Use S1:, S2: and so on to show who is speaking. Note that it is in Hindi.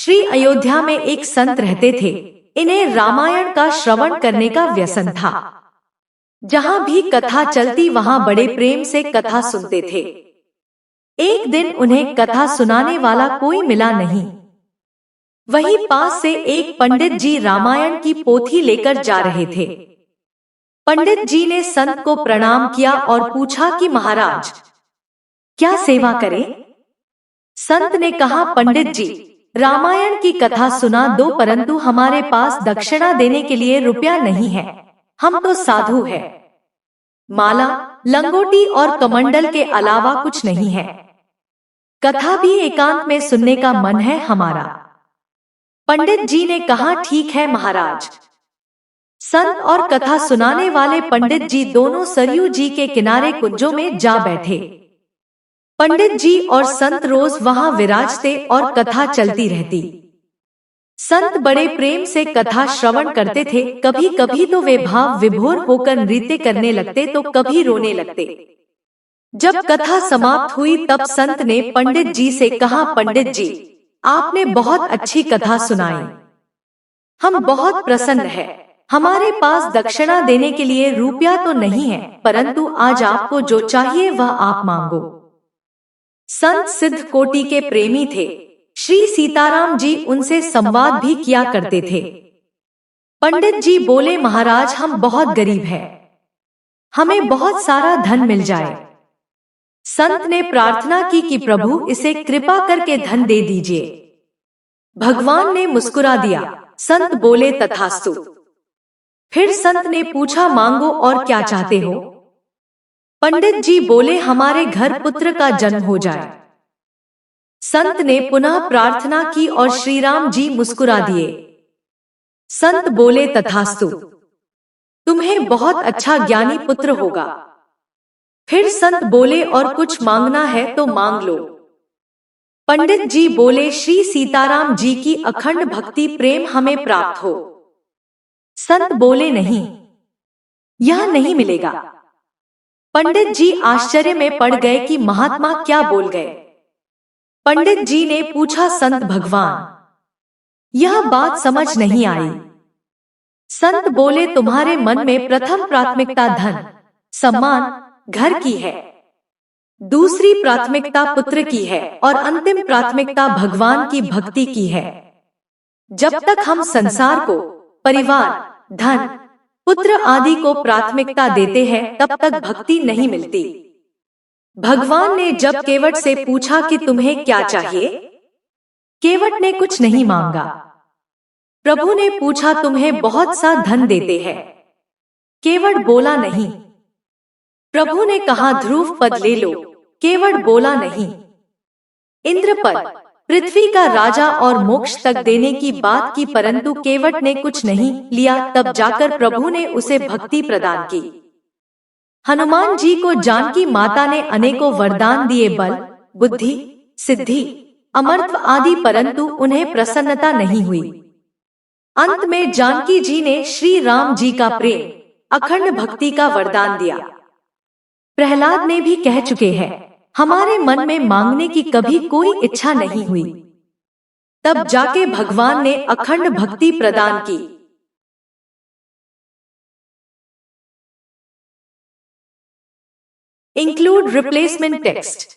S1: श्री अयोध्या में एक संत रहते थे। इन्हें रामायण का श्रवण करने का व्यसन था। जहाँ भी कथा चलती वहाँ बड़े प्रेम से कथा सुनते थे। एक दिन उन्हें कथा सुनाने वाला कोई मिला नहीं। वहीं पास से एक पंडित जी रामायण की पोथी लेकर जा रहे थे। पंडित जी ने संत को प्रणाम किया और पूछा कि महाराज, क्या सेवा करें? संत ने कहा, पंडित जी, रामायण की कथा सुना दो, परंतु हमारे पास दक्षिणा देने के लिए रुपया नहीं है। हम तो साधु हैं। माला, लंगोटी और कमंडल के अलावा कुछ नहीं है। कथा भी एकांत में सुनने का मन है हमारा। पंडित जी ने कहा, ठीक है महाराज। संत और कथा सुनाने वाले पंडित जी दोनों सरयू जी के किनारे कुंजों में जा बैठे। पंडित जी और संत रोज वहां विराजते और कथा चलती रहती। संत बड़े प्रेम से कथा श्रवण करते थे। कभी कभी तो वे भाव विभोर होकर नृत्य करने लगते तो कभी रोने लगते। जब कथा समाप्त हुई तब संत ने पंडित जी से कहा, पंडित जी, आपने बहुत अच्छी कथा सुनाई। हम बहुत प्रसन्न हैं। हमारे पास दक्षिणा देने के लिए रुपया तो नहीं है, परंतु आज आपको जो चाहिए वह आप मांगो। संत सिद्ध कोटि के प्रेमी थे। श्री सीताराम जी उनसे संवाद भी किया करते थे। पंडित जी बोले, महाराज, हम बहुत गरीब हैं। हमें बहुत सारा धन मिल जाए। संत ने प्रार्थना की कि प्रभु, इसे कृपा करके धन दे दीजिए। भगवान ने मुस्कुरा दिया। संत बोले, तथास्तु। फिर संत ने पूछा, मांगो और क्या चाहते हो? पंडित जी बोले, हमारे घर पुत्र का जन्म हो जाए। संत ने पुनः प्रार्थना की और श्री राम जी मुस्कुरा दिए। संत बोले, तथास्तु। तुम्हें बहुत अच्छा ज्ञानी पुत्र होगा। फिर संत बोले, और कुछ मांगना है तो मांग लो। पंडित जी बोले, श्री सीताराम जी की अखंड भक्ति प्रेम हमें प्राप्त हो। संत बोले, नहीं, यह नहीं मिलेगा। पंडित जी आश्चर्य में पड़ गए कि महात्मा क्या बोल गए। पंडित जी ने पूछा, संत भगवान, यह बात समझ नहीं आई। संत बोले, तुम्हारे मन में प्रथम प्राथमिकता धन, सम्मान, घर की है। दूसरी प्राथमिकता पुत्र की है और अंतिम प्राथमिकता भगवान की भक्ति की है। जब तक हम संसार को, परिवार, धन, पुत्र आदि को प्राथमिकता देते हैं तब तक भक्ति नहीं मिलती। भगवान ने जब केवट से पूछा कि तुम्हें क्या चाहिए, केवट ने कुछ नहीं मांगा। प्रभु ने पूछा, तुम्हें बहुत सा धन देते हैं? केवट बोला, नहीं। प्रभु ने कहा, ध्रुव पद ले लो। केवट बोला, नहीं। इंद्र पद, पृथ्वी का राजा और मोक्ष तक देने की बात की, परंतु केवट ने कुछ नहीं लिया। तब जाकर प्रभु ने उसे भक्ति प्रदान की। हनुमान जी को जानकी माता ने अनेकों वरदान दिए, बल, बुद्धि, सिद्धि, अमरत्व आदि, परंतु उन्हें प्रसन्नता नहीं हुई। अंत में जानकी जी ने श्री राम जी का प्रेम, अखंड भक्ति का वरदान दिया। प्रहलाद ने भी कह चुके हैं, हमारे मन में मांगने की कभी कोई इच्छा नहीं हुई। तब जाके भगवान ने अखंड भक्ति प्रदान की। Include replacement text.